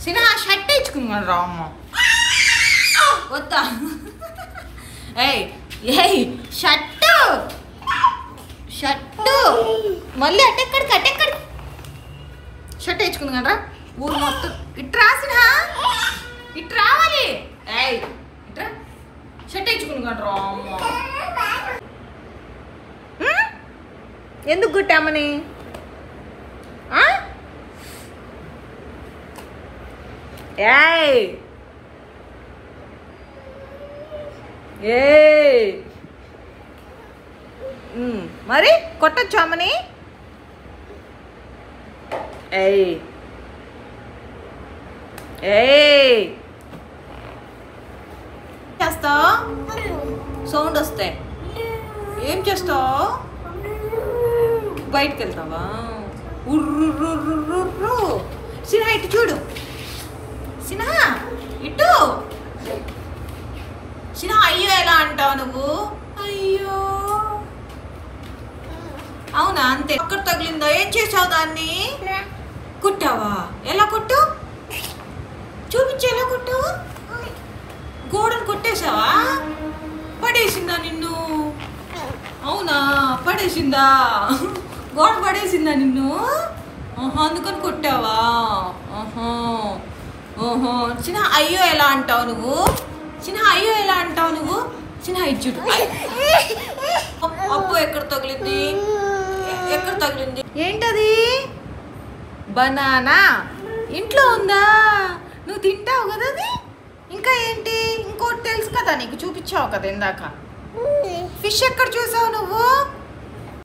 సినా shirt ఇచ్చుకున్నాను రా అమ్మ వద్దా ఏయ్ ఏయ్ షర్టు షర్టు మళ్ళీ అటెక్కడికి షర్ట్ ఇచ్చుకుంది కదరా ఊరు మొత్తం ఇటు రాసినా ఇటు రావాలి ఏయ్ ఇట్రా షర్ట్ ఇచ్చుకుంది కదరా అమ్మ ఎందుకు గుట్టామని ఏయ్ ఏయ్ మరి కొట్టొచ్చామని ఏయ్ ఏయ్ చేస్తావు సౌండ్ వస్తాయి ఏం చేస్తావు బయటకు వెళ్తావా ఉర్రు సినా ఇటు చూడు సినా ఇటు సినా అయ్యో ఎలా అంటావు నువ్వు అయ్యో అవునా అంతే అక్కడ తగిలిందా ఏం చేసావు దాన్ని కుట్టావా ఎలా కుట్టు చూపించి ఎలా కుట్టు గోడను కొట్టేసావా పడేసిందా నిన్ను అవునా పడేసిందా గోడ పడేసిందా నిన్ను అందుకని కొట్టావా చిన్న అయ్యో ఎలా అంటావు నువ్వు చిన్న అయ్యో ఎలా అంటావు నువ్వు చిన్న ఇచ్చుడు అప్పు ఎక్కడ తగిలింది ఏంటది బనానా ఇంట్లో ఉందా నువ్వు తింటావు కదా అది ఇంకా ఏంటి ఇంకోటి తెలుసు కదా నీకు చూపించావు కదా ఇందాక ఫిష్ ఎక్కడ చూసావు నువ్వు